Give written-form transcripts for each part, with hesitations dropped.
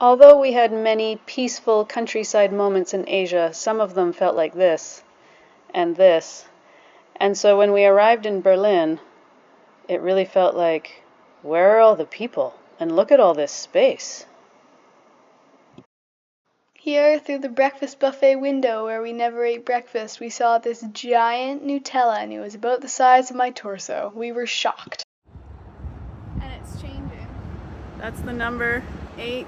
Although we had many peaceful countryside moments in Asia, some of them felt like this, and this. And so when we arrived in Berlin, it really felt like, where are all the people? And look at all this space. Here, through the breakfast buffet window where we never ate breakfast, we saw this giant Nutella, and it was about the size of my torso. We were shocked. And it's changing. That's the number 8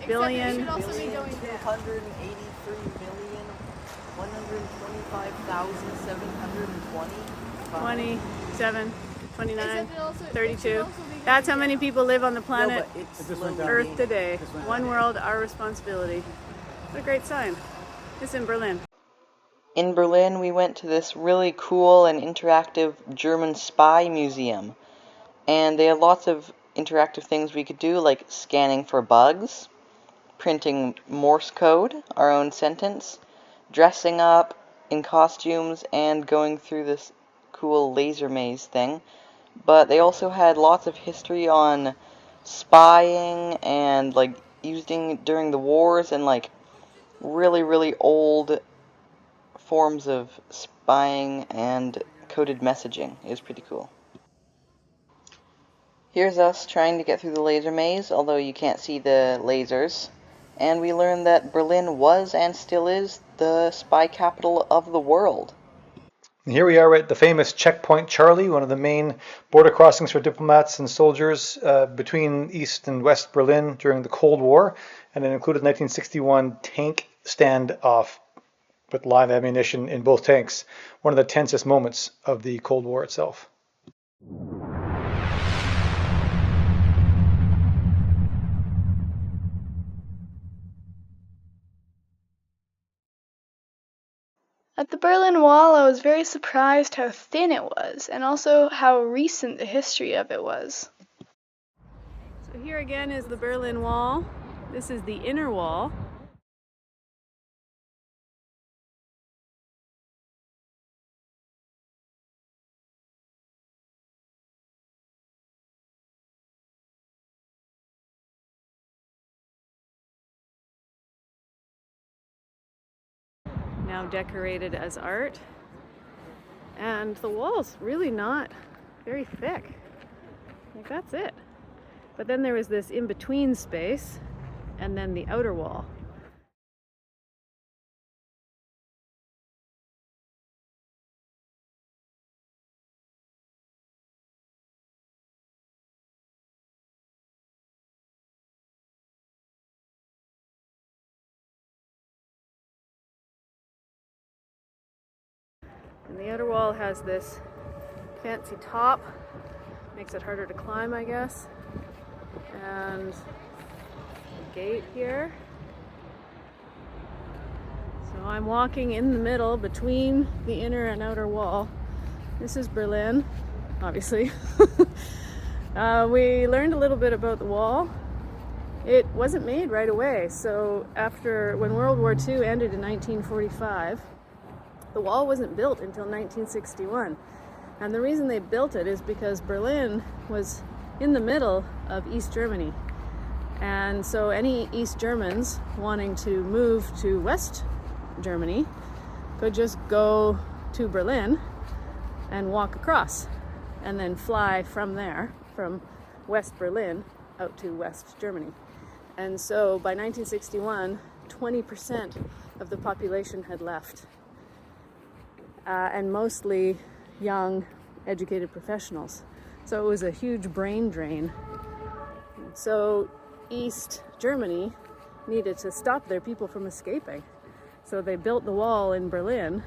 billion. It should also be going down. 283,125,720. 27, 29, Except it also- 32. it should also be That's how many people live on the planet No, but it's Earth slowly- today. One world, our responsibility. What a great sign. It's in Berlin. In Berlin, we went to this really cool and interactive German spy museum. And they had lots of interactive things we could do, like scanning for bugs, printing Morse code, our own sentence, dressing up in costumes, and going through this cool laser maze thing. But they also had lots of history on spying and, like, using during the wars and, like, really old forms of spying and coded messaging. It was pretty cool. Here's us trying to get through the laser maze, although you can't see the lasers. And we learned that Berlin was and still is the spy capital of the world. And here we are at the famous Checkpoint Charlie, one of the main border crossings for diplomats and soldiers between East and West Berlin during the Cold War, and it included 1961 tank standoff with live ammunition in both tanks, one of the tensest moments of the Cold War itself. At the Berlin Wall, I was very surprised how thin it was, and also how recent the history of it was. So here again is the Berlin Wall. This is the inner wall. Now decorated as art, and the wall's really not very thick. Like, that's it. But then there was this in-between space, and then the outer wall. And the outer wall has this fancy top, makes it harder to climb, I guess. And a gate here. So I'm walking in the middle between the inner and outer wall. This is Berlin, obviously. We learned a little bit about the wall. It wasn't made right away. So when World War II ended in 1945, the wall wasn't built until 1961. And the reason they built it is because Berlin was in the middle of East Germany. And so any East Germans wanting to move to West Germany could just go to Berlin and walk across and then fly from there, from West Berlin out to West Germany. And so by 1961, 20% of the population had left. And mostly young, educated professionals. So it was a huge brain drain. So East Germany needed to stop their people from escaping. So they built the wall in Berlin,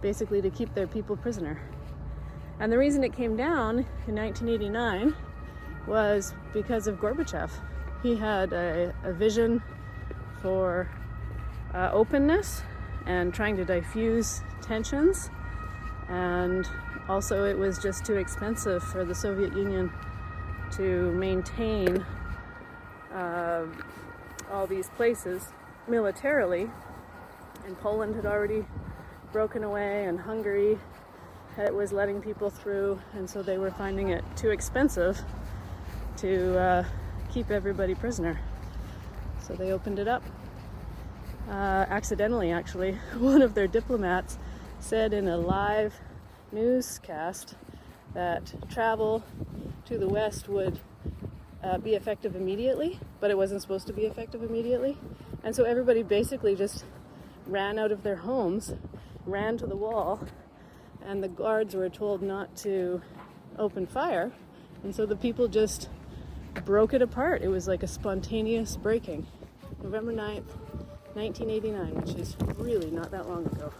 basically to keep their people prisoner. And the reason it came down in 1989 was because of Gorbachev. He had a vision for openness and trying to diffuse tensions, and also it was just too expensive for the Soviet Union to maintain all these places militarily, and Poland had already broken away, and Hungary was letting people through, and so they were finding it too expensive to keep everybody prisoner. So they opened it up. Accidentally, actually. One of their diplomats said in a live newscast that travel to the west would be effective immediately, but it wasn't supposed to be effective immediately. And so everybody basically just ran out of their homes, ran to the wall, and the guards were told not to open fire. And so the people just broke it apart. It was like a spontaneous breaking. November 9th, 1989, which is really not that long ago.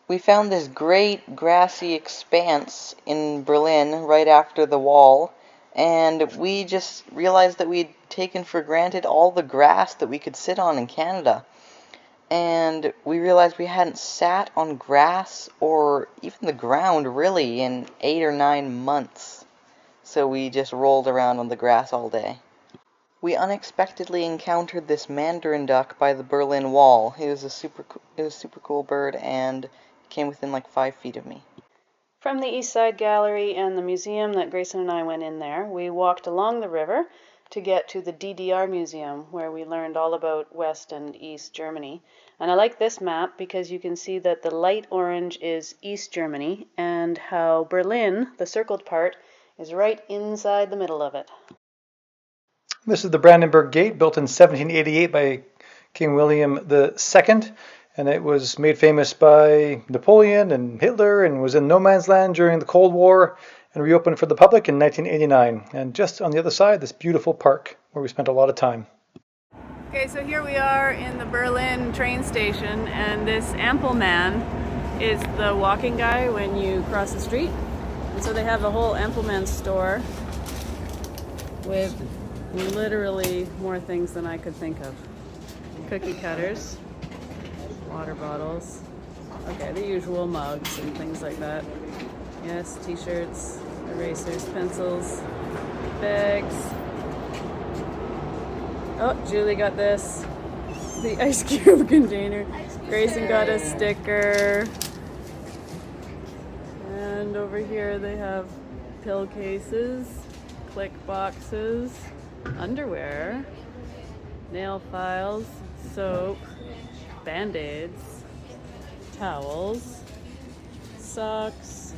We found this great grassy expanse in Berlin right after the wall, and we just realized that we'd taken for granted all the grass that we could sit on in Canada. And we realized we hadn't sat on grass or even the ground really in 8 or 9 months. So we just rolled around on the grass all day. We unexpectedly encountered this mandarin duck by the Berlin Wall. It was a super cool bird and came within like 5 feet of me. From the East Side Gallery and the museum that Grayson and I went in there, we walked along the river to get to the DDR Museum, where we learned all about West and East Germany. And I like this map because you can see that the light orange is East Germany and how Berlin, the circled part, is right inside the middle of it. This is the Brandenburg Gate, built in 1788 by King William II, and it was made famous by Napoleon and Hitler and was in no man's land during the Cold War and reopened for the public in 1989. And just on the other side, this beautiful park where we spent a lot of time. Okay, so here we are in the Berlin train station, and this ample man is the walking guy when you cross the street. And so they have a whole ample man store with literally more things than I could think of. Cookie cutters, water bottles, okay, the usual mugs and things like that. Yes, t-shirts, erasers, pencils, bags. Oh, Julie got this, the ice cube container. Grayson got a sticker. And over here they have pill cases, click boxes, underwear, nail files, soap, band-aids, towels, socks,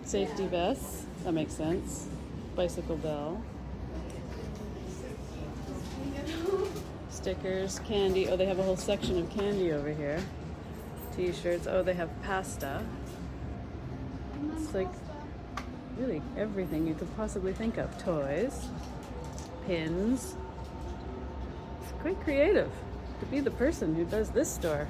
safety vests, that makes sense, bicycle bell, stickers, candy. Oh, they have a whole section of candy over here. T-shirts. Oh, they have pasta. It's like really everything you could possibly think of. Toys, pins. It's quite creative to be the person who does this store.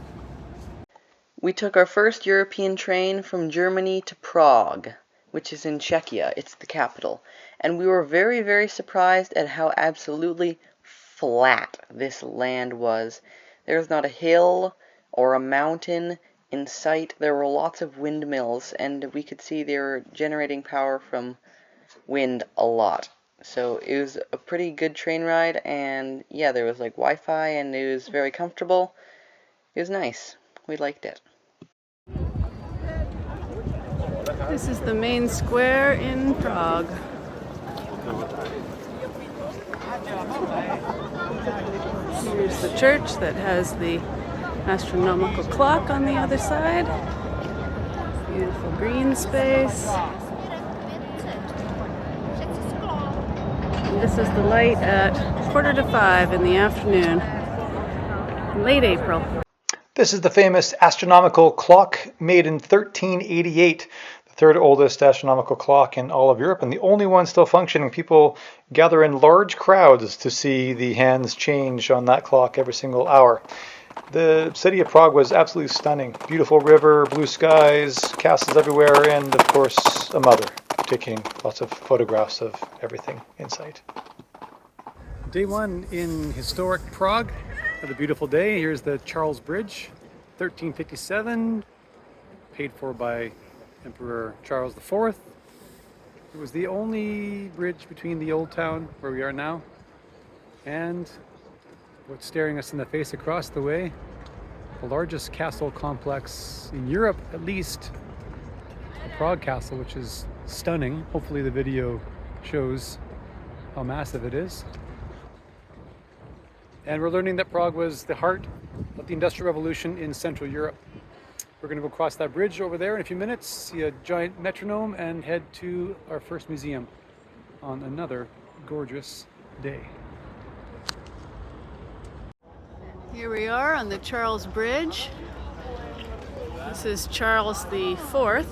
We took our first European train from Germany to Prague, which is in Czechia. It's the capital. And we were very, very surprised at how absolutely flat this land was. There was not a hill or a mountain in sight. There were lots of windmills, and we could see they were generating power from wind a lot. So it was a pretty good train ride, and yeah, there was like Wi-Fi, and it was very comfortable. It was nice. We liked it. This is the main square in Prague. Here's the church that has the astronomical clock on the other side. Beautiful green space. And this is the light at 4:45 in the afternoon, late April. This is the famous astronomical clock made in 1388, the third oldest astronomical clock in all of Europe and the only one still functioning. People gather in large crowds to see the hands change on that clock every single hour. The city of Prague was absolutely stunning. Beautiful river, blue skies, castles everywhere, and of course a mother taking lots of photographs of everything in sight. Day one in historic Prague. Another beautiful day. Here's the Charles Bridge, 1357, paid for by Emperor Charles IV. It was the only bridge between the old town, where we are now, and what's staring us in the face across the way, the largest castle complex in Europe, at least, the Prague Castle, which is stunning. Hopefully the video shows. how massive it is. And we're learning that Prague was the heart of the Industrial Revolution in Central Europe. We're going to go across that bridge over there in a few minutes, see a giant metronome, and head to our first museum on another gorgeous day. Here we are on the Charles Bridge. This is Charles IV,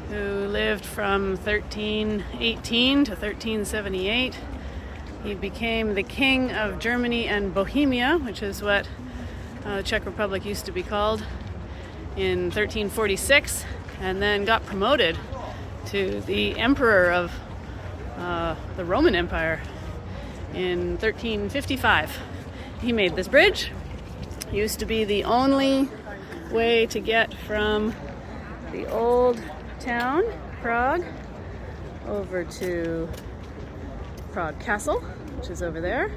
who lived from 1318 to 1378. He became the King of Germany and Bohemia, which is what the Czech Republic used to be called, in 1346, and then got promoted to the Emperor of the Roman Empire in 1355. He made this bridge. It used to be the only way to get from the old town, Prague, over to Prague Castle, which is over there,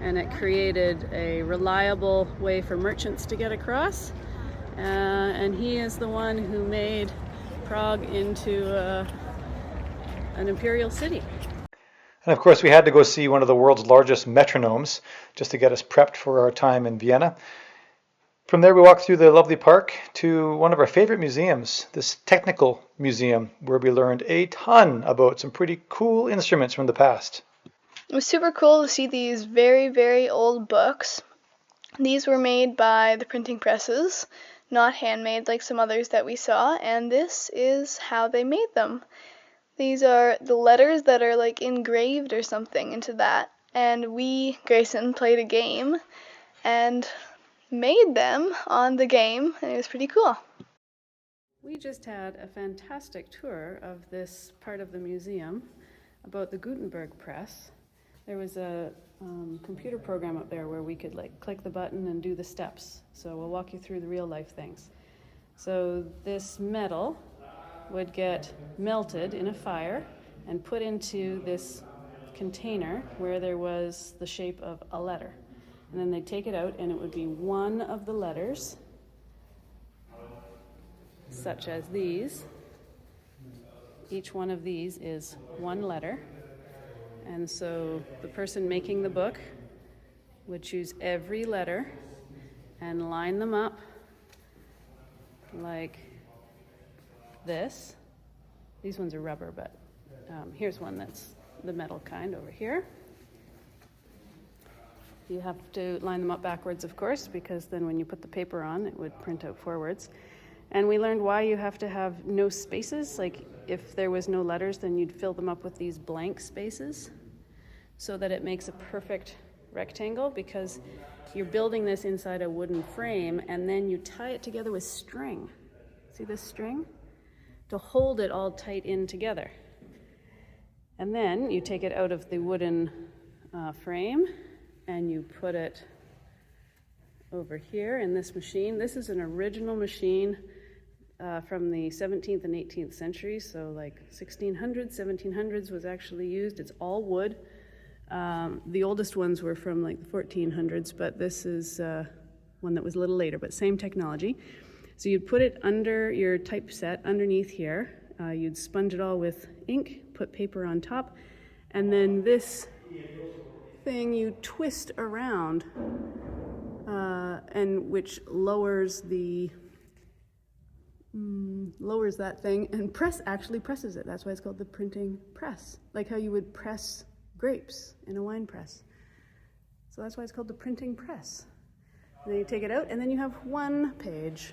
and it created a reliable way for merchants to get across, and he is the one who made Prague into an imperial city. And of course we had to go see one of the world's largest metronomes just to get us prepped for our time in Vienna. From there we walked through the lovely park to one of our favorite museums, this technical museum, where we learned a ton about some pretty cool instruments from the past. It was super cool to see these very, very old books. These were made by the printing presses, not handmade like some others that we saw, and this is how they made them. These are the letters that are like engraved or something into that, and we, Grayson, played a game and made them on the game, and it was pretty cool. We just had a fantastic tour of this part of the museum about the Gutenberg press. There was a computer program up there where we could like click the button and do the steps. So we'll walk you through the real life things. So this metal would get melted in a fire and put into this container where there was the shape of a letter. And then they'd take it out and it would be one of the letters, such as these. Each one of these is one letter. And so the person making the book would choose every letter and line them up like this. These ones are rubber, but here's one that's the metal kind over here. You have to line them up backwards, of course, because then when you put the paper on, it would print out forwards. And we learned why you have to have no spaces. Like if there was no letters, then you'd fill them up with these blank spaces so that it makes a perfect rectangle, because you're building this inside a wooden frame and then you tie it together with string. See this string? To hold it all tight in together. And then you take it out of the wooden frame and you put it over here in this machine. This is an original machine from the 17th and 18th centuries, so like 1600s, 1700s was actually used. It's all wood. The oldest ones were from like the 1400s, but this is one that was a little later, but same technology. So you'd put it under your typeset underneath here. You'd sponge it all with ink, put paper on top, and then this thing you twist around, and which lowers that thing and actually presses it. That's why it's called the printing press, like how you would press grapes in a wine press. So that's why it's called the printing press. And then you take it out and then you have one page.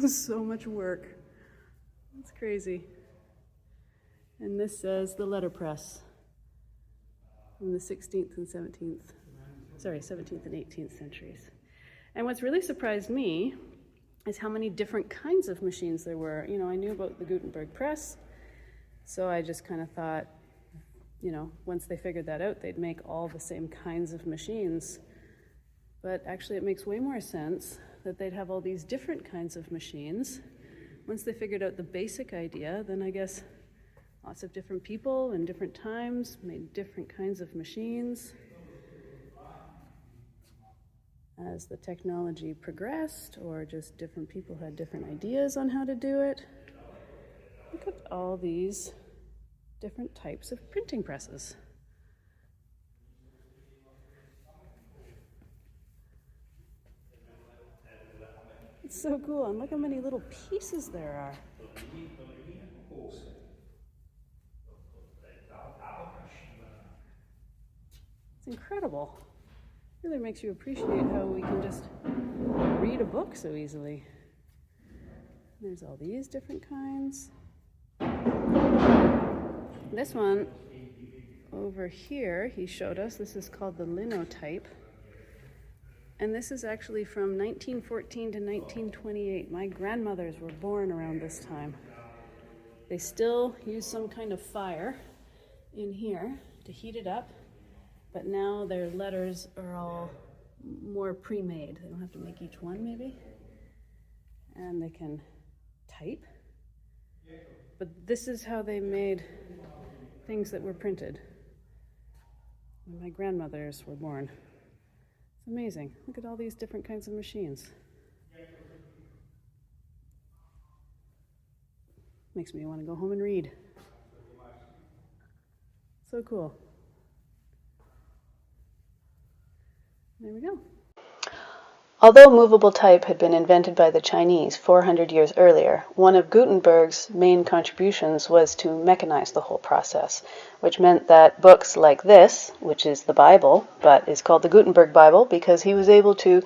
So much work. It's crazy. And this says the letterpress in the 17th and 18th centuries. And what's really surprised me is how many different kinds of machines there were. You know, I knew about the Gutenberg press, so I just kind of thought, you know, once they figured that out, they'd make all the same kinds of machines. But actually it makes way more sense that they'd have all these different kinds of machines. Once they figured out the basic idea, then I guess lots of different people in different times made different kinds of machines. As the technology progressed, or just different people had different ideas on how to do it. Look at all these different types of printing presses. It's so cool, and look how many little pieces there are. It's incredible. Really makes you appreciate how we can just read a book so easily. There's all these different kinds. This one over here, he showed us, this is called the linotype. And this is actually from 1914 to 1928. My grandmothers were born around this time. They still use some kind of fire in here to heat it up, but now their letters are all more pre-made. They don't have to make each one, maybe. And they can type. But this is how they made things that were printed when my grandmothers were born. It's amazing. Look at all these different kinds of machines. Makes me want to go home and read. So cool. There we go. Although movable type had been invented by the Chinese 400 years earlier, one of Gutenberg's main contributions was to mechanize the whole process, which meant that books like this, which is the Bible, but is called the Gutenberg Bible because he was able to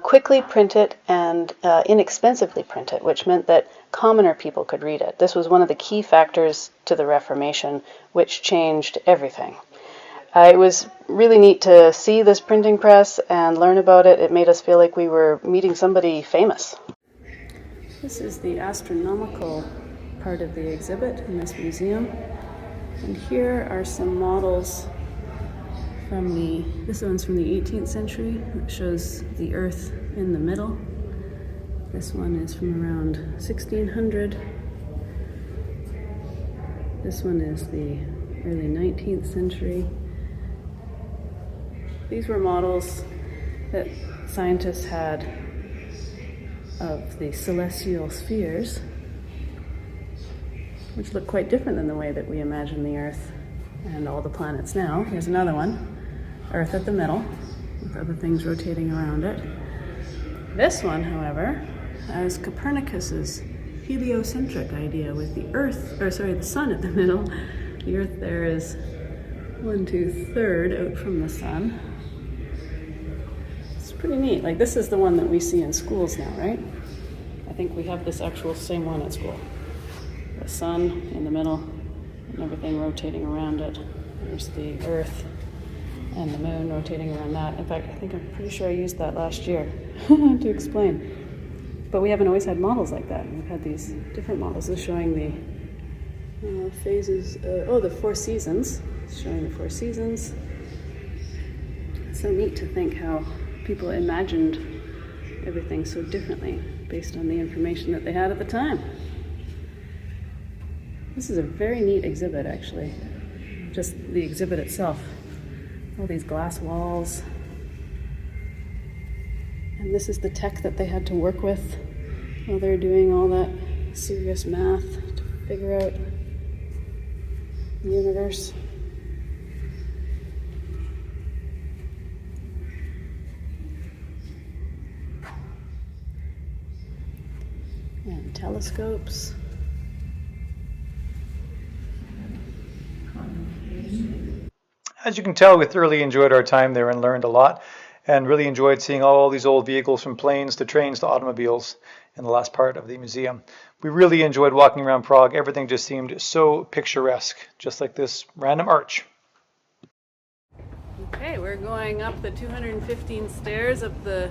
quickly print it and inexpensively print it, which meant that commoner people could read it. This was one of the key factors to the Reformation, which changed everything. It was really neat to see this printing press and learn about it. It made us feel like we were meeting somebody famous. This is the astronomical part of the exhibit in this museum. And here are some models from this one's from the 18th century. It shows the Earth in the middle. This one is from around 1600. This one is the early 19th century. These were models that scientists had of the celestial spheres, which look quite different than the way that we imagine the Earth and all the planets now. Here's another one, Earth at the middle, with other things rotating around it. This one, however, has Copernicus's heliocentric idea with the sun at the middle. The Earth there is 1/2 out from the sun. It's pretty neat. Like, this is the one that we see in schools now, right? I think we have this actual same one at school. The sun in the middle and everything rotating around it. There's the Earth and the moon rotating around that. In fact, I'm pretty sure I used that last year to explain. But we haven't always had models like that. We've had these different models. This is showing the phases, the 4 seasons. It's showing the 4 seasons. It's so neat to think how people imagined everything so differently based on the information that they had at the time. This is a very neat exhibit, actually. Just the exhibit itself. All these glass walls. And this is the tech that they had to work with while they're doing all that serious math to figure out the universe. And telescopes. As you can tell, we thoroughly enjoyed our time there and learned a lot, and really enjoyed seeing all these old vehicles, from planes to trains to automobiles, in the last part of the museum. We really enjoyed walking around Prague. Everything just seemed so picturesque, just like this random arch. Okay, we're going up the 215 stairs of the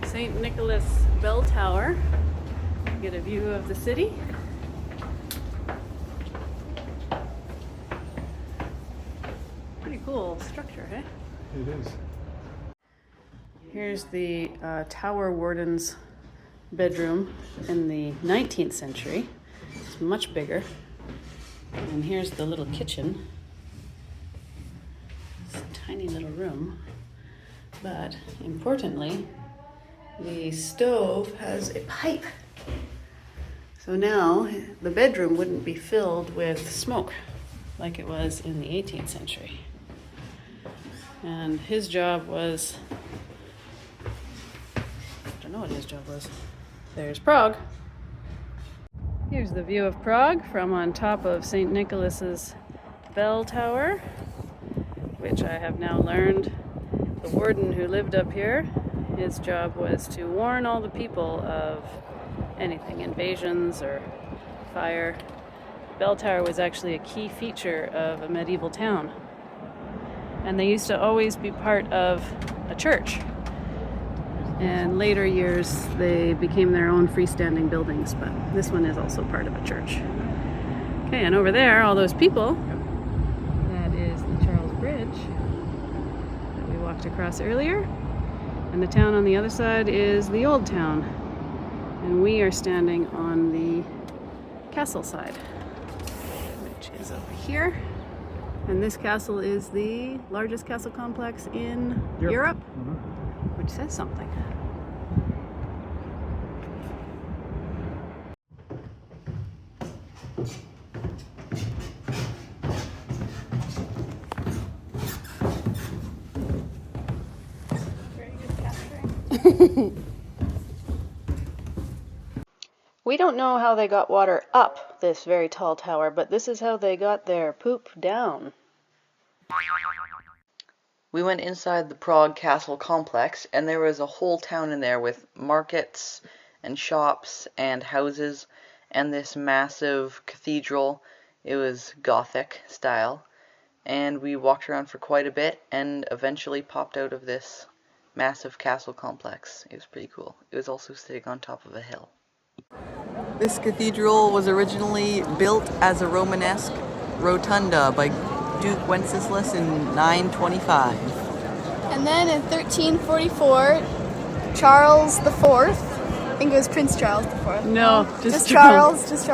St. Nicholas Bell Tower to get a view of the city. Pretty cool structure, eh? It is. Here's the tower warden's bedroom in the 19th century. It's much bigger. And here's the little kitchen. It's a tiny little room. But importantly, the stove has a pipe. So now the bedroom wouldn't be filled with smoke like it was in the 18th century. And his job was, I don't know what his job was. there's Prague. Here's the view of Prague from on top of St. Nicholas's bell tower, which I have now learned the warden who lived up here, his job was to warn all the people of anything, invasions or fire. Bell tower was actually a key feature of a medieval town. And they used to always be part of a church. In later years, they became their own freestanding buildings, but this one is also part of a church. Okay, and over there, all those people, that is the Charles Bridge that we walked across earlier. And the town on the other side is the old town. And we are standing on the castle side, which is over here. And this castle is the largest castle complex in Europe, which says something. Very good capturing. We don't know how they got water up this very tall tower, but this is how they got their poop down. We went inside the Prague Castle complex, and there was a whole town in there with markets and shops and houses and this massive cathedral. It was Gothic style, and we walked around for quite a bit and eventually popped out of this massive castle complex. It was pretty cool. It was also sitting on top of a hill. This cathedral was originally built as a Romanesque rotunda by Duke Wenceslas in 925. And then in 1344, Charles IV, I think it was Prince Charles IV. No, just Charles IV.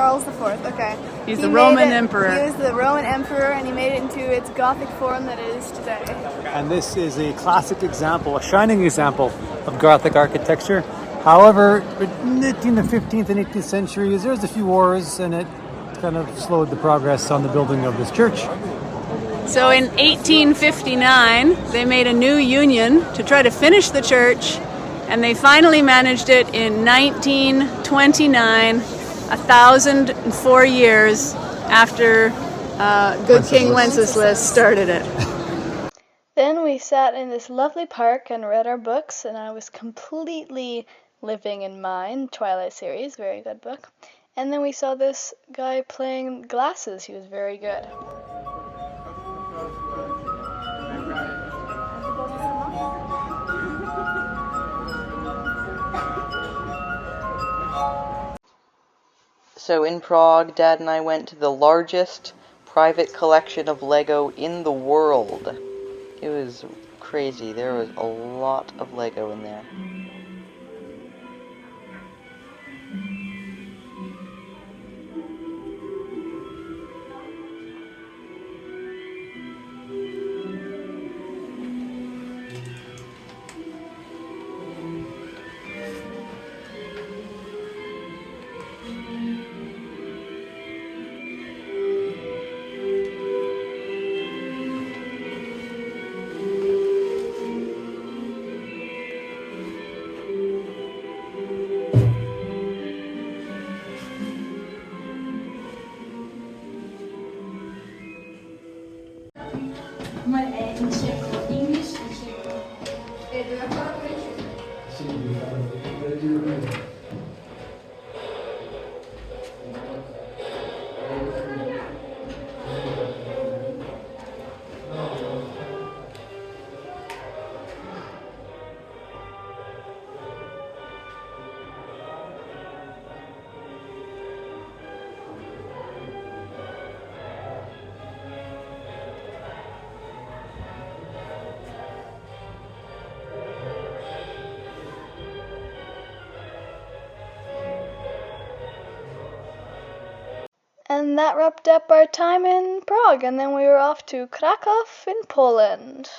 Okay. He's the Roman He emperor. was the Roman emperor, and he made it into its Gothic form that it is today. And this is a classic example, a shining example of Gothic architecture. However, in the 15th and 18th centuries, there was a few wars, and it kind of slowed the progress on the building of this church. So in 1859, they made a new union to try to finish the church, and they finally managed it in 1929, 1,004 years after good King Wenceslas started it. Then we sat in this lovely park and read our books, and I was completely living in mine, Twilight series, very good book. And then we saw this guy playing glasses. He was very good. So in Prague, Dad and I went to the largest private collection of Lego in the world. It was crazy. There was a lot of Lego in there. And that wrapped up our time in Prague, and then we were off to Krakow in Poland.